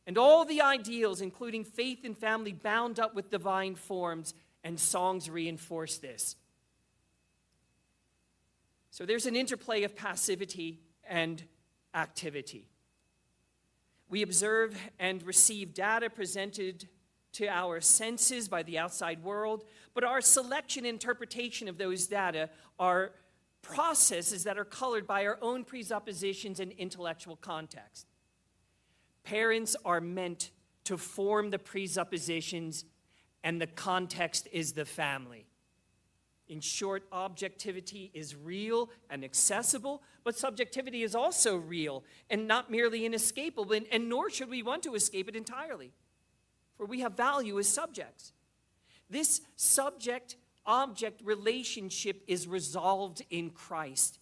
And all the ideals, including faith and family, bound up with divine forms, and songs reinforce this. So there's an interplay of passivity and activity. We observe and receive data presented to our senses by the outside world, but our selection and interpretation of those data are processes that are colored by our own presuppositions and intellectual context. Parents are meant to form the presuppositions, and the context is the family. In short, objectivity is real and accessible, but subjectivity is also real and not merely inescapable, and nor should we want to escape it entirely, for we have value as subjects. This subject-object relationship is resolved in Christ,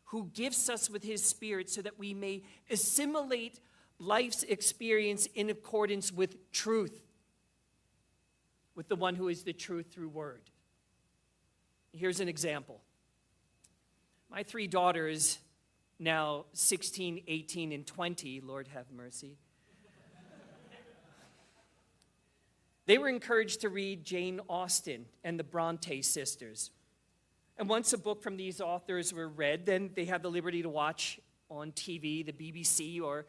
who gifts us with his Spirit so that we may assimilate life's experience in accordance with truth, with the one who is the truth through word. Here's an example. My 3 daughters, now 16, 18, and 20, Lord have mercy, they were encouraged to read Jane Austen and the Bronte sisters. And once a book from these authors were read, then they had the liberty to watch on TV, the BBC or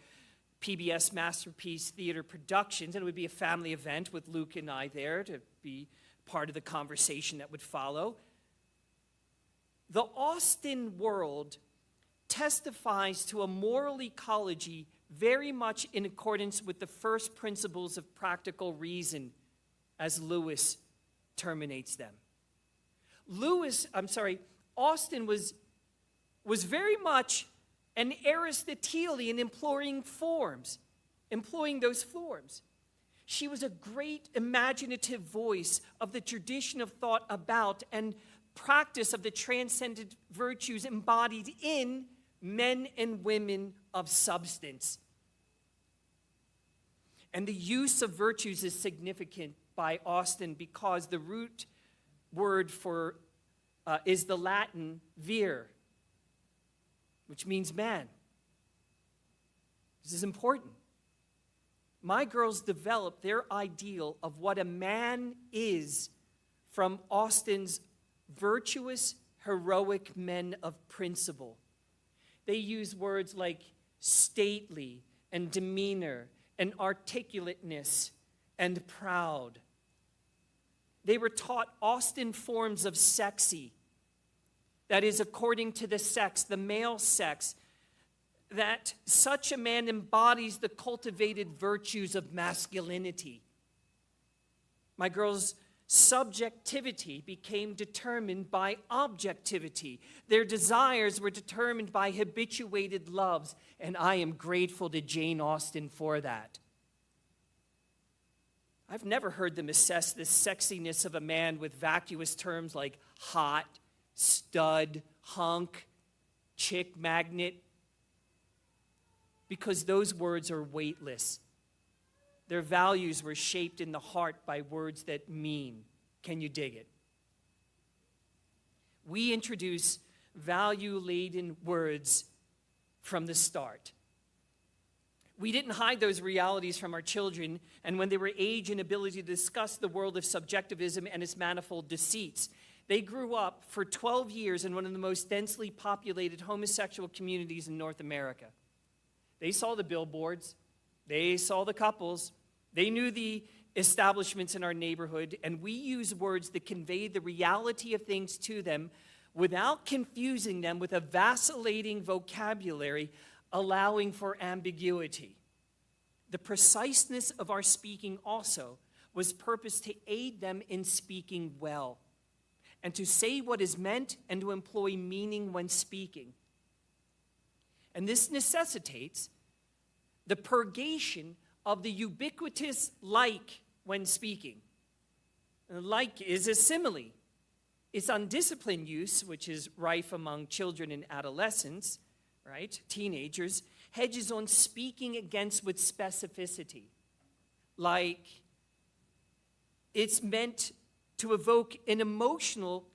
PBS Masterpiece Theater Productions, and it would be a family event with Luke and I there to be part of the conversation that would follow. The Austen world testifies to a moral ecology very much in accordance with the first principles of practical reason, as Lewis terminates them. Austen was very much an Aristotelian employing those forms. She was a great imaginative voice of the tradition of thought about and practice of the transcendent virtues embodied in men and women of substance. And the use of virtues is significant by Austen because the root word for is the Latin vir, which means man. This is important. My girls developed their ideal of what a man is from Austen's virtuous, heroic men of principle. They use words like stately and demeanor and articulateness and proud. They were taught Austen forms of sexy, that is, according to the sex, the male sex, that such a man embodies the cultivated virtues of masculinity. My girls subjectivity became determined by objectivity. Their desires were determined by habituated loves, and I am grateful to Jane Austen for that. I've never heard them assess the sexiness of a man with vacuous terms like hot, stud, hunk, chick magnet, because those words are weightless. Their values were shaped in the heart by words that mean. Can you dig it? We introduce value-laden words from the start. We didn't hide those realities from our children, and when they were age and ability to discuss the world of subjectivism and its manifold deceits, they grew up for 12 years in one of the most densely populated homosexual communities in North America. They saw the billboards, they saw the couples, they knew the establishments in our neighborhood, and we use words that convey the reality of things to them without confusing them with a vacillating vocabulary allowing for ambiguity. The preciseness of our speaking also was purposed to aid them in speaking well, and to say what is meant and to employ meaning when speaking. And this necessitates the purgation of the ubiquitous like when speaking. And like is a simile. Its undisciplined use, which is rife among children and adolescents, right, teenagers, hedges on speaking against with specificity. Like, it's meant to evoke an emotional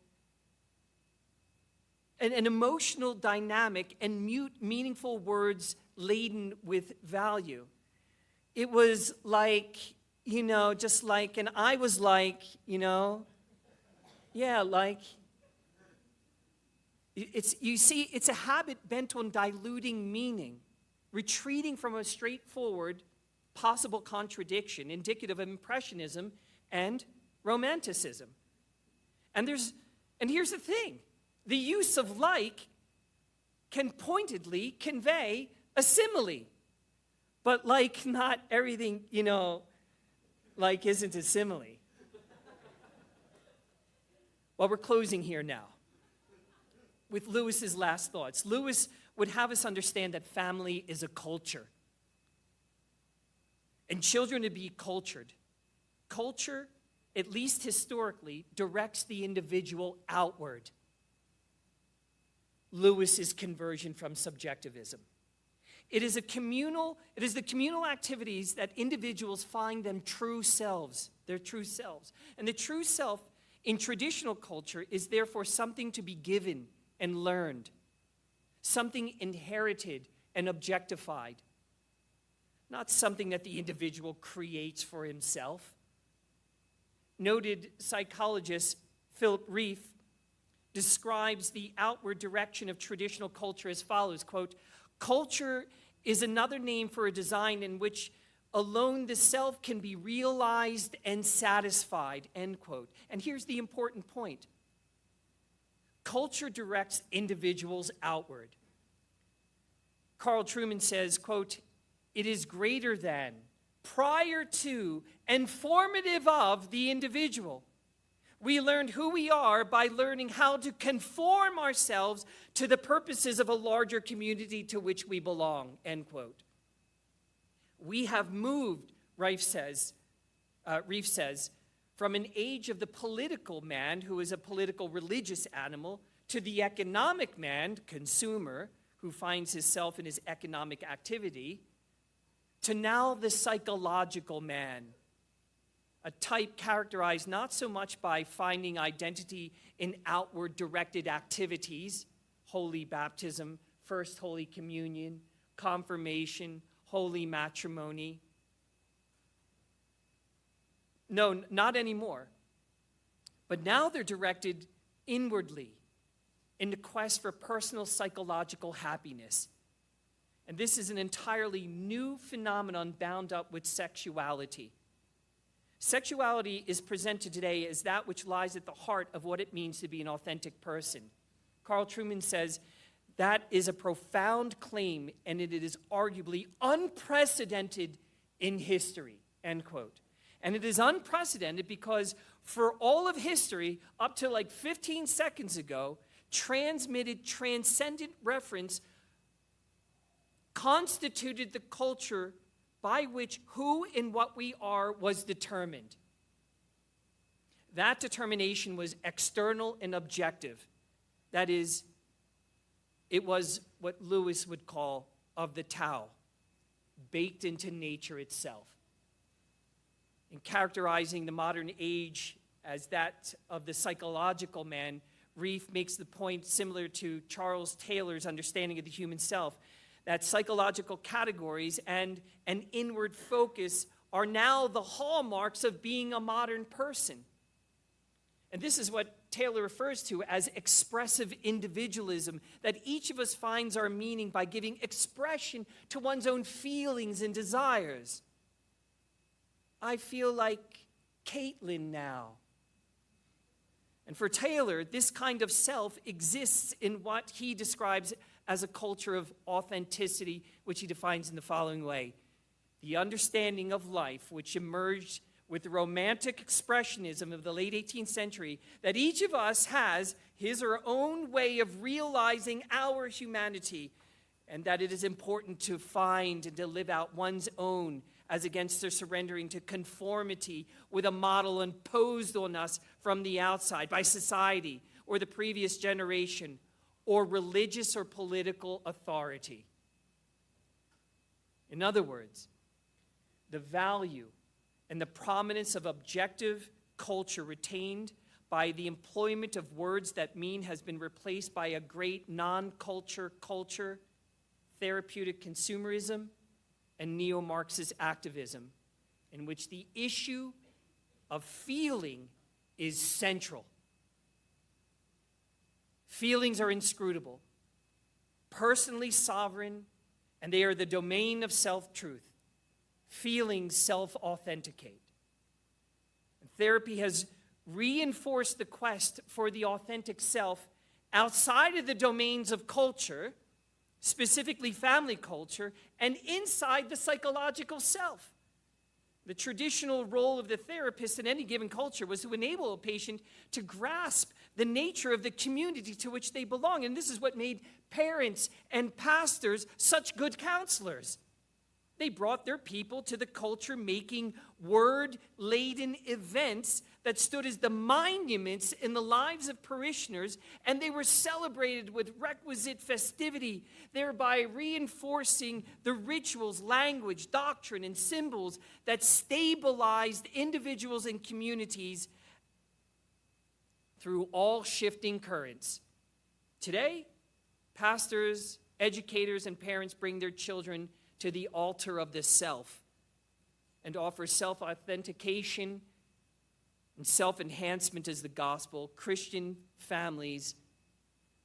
dynamic and meaningful words laden with value. It was like, just like, and I was like, yeah, like, it's a habit bent on diluting meaning, retreating from a straightforward possible contradiction, indicative of Impressionism and Romanticism. And here's the thing, the use of like can pointedly convey a simile. But like not everything, like isn't a simile. Well, we're closing here now with Lewis's last thoughts. Lewis would have us understand that family is a culture. And children to be cultured. Culture, at least historically, directs the individual outward. Lewis's conversion from subjectivism. It is the communal activities that individuals find them true selves, their true selves. And the true self in traditional culture is therefore something to be given and learned, something inherited and objectified, not something that the individual creates for himself. Noted psychologist Philip Reif describes the outward direction of traditional culture as follows, quote, "Culture is another name for a design in which alone the self can be realized and satisfied," end quote. And here's the important point. Culture directs individuals outward. Carl Trueman says, quote, "It is greater than, prior to, and formative of the individual. We learned who we are by learning how to conform ourselves to the purposes of a larger community to which we belong," end quote. We have moved, Reif says, from an age of the political man, who is a political religious animal, to the economic man, consumer, who finds himself in his economic activity, to now the psychological man, a type characterized not so much by finding identity in outward directed activities, holy baptism, first Holy Communion, confirmation, holy matrimony. No, not anymore. But now they're directed inwardly in the quest for personal psychological happiness. And this is an entirely new phenomenon bound up with sexuality. Sexuality is presented today as that which lies at the heart of what it means to be an authentic person. Carl Trueman says, that is a profound claim, and it is arguably unprecedented in history, end quote. And it is unprecedented because for all of history, up to like 15 seconds ago, transmitted transcendent reference constituted the culture by which who and what we are was determined. That determination was external and objective. That is, it was what Lewis would call of the Tao, baked into nature itself. In characterizing the modern age as that of the psychological man, Reef makes the point similar to Charles Taylor's understanding of the human self, that psychological categories and an inward focus are now the hallmarks of being a modern person. And this is what Taylor refers to as expressive individualism, that each of us finds our meaning by giving expression to one's own feelings and desires. I feel like Caitlin now. And for Taylor, this kind of self exists in what he describes as a culture of authenticity, which he defines in the following way: the understanding of life, which emerged with the romantic expressionism of the late 18th century, that each of us has his or her own way of realizing our humanity, and that it is important to find and to live out one's own as against their surrendering to conformity with a model imposed on us from the outside by society or the previous generation or religious or political authority. In other words, the value and the prominence of objective culture retained by the employment of words that mean has been replaced by a great non-culture culture, therapeutic consumerism, and neo-Marxist activism, in which the issue of feeling is central. Feelings are inscrutable, personally sovereign, and they are the domain of self-truth. Feelings self-authenticate. Therapy has reinforced the quest for the authentic self outside of the domains of culture, specifically family culture, and inside the psychological self. The traditional role of the therapist in any given culture was to enable a patient to grasp the nature of the community to which they belong. And this is what made parents and pastors such good counselors. They brought their people to the culture-making, word-laden events that stood as the monuments in the lives of parishioners, and they were celebrated with requisite festivity, thereby reinforcing the rituals, language, doctrine, and symbols that stabilized individuals and communities through all shifting currents. Today, pastors, educators, and parents bring their children to the altar of the self and offer self-authentication and self-enhancement as the gospel. Christian families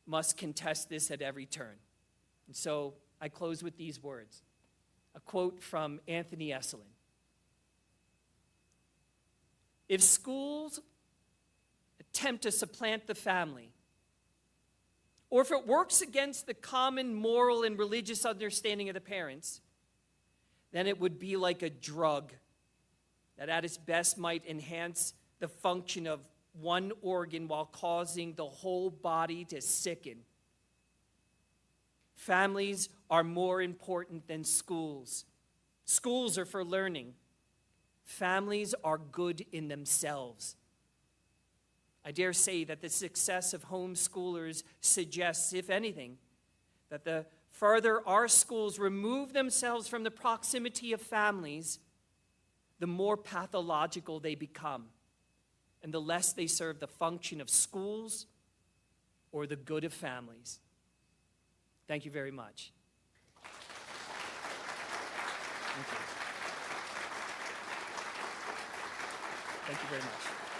must contest this at every turn. And so I close with these words, a quote from Anthony Esolen. If schools attempt to supplant the family, or if it works against the common moral and religious understanding of the parents, then it would be like a drug that at its best might enhance the function of one organ while causing the whole body to sicken. Families are more important than schools. Schools are for learning. Families are good in themselves. I dare say that the success of homeschoolers suggests, if anything, that the further our schools remove themselves from the proximity of families, the more pathological they become, and the less they serve the function of schools or the good of families. Thank you very much. Thank you. Thank you very much.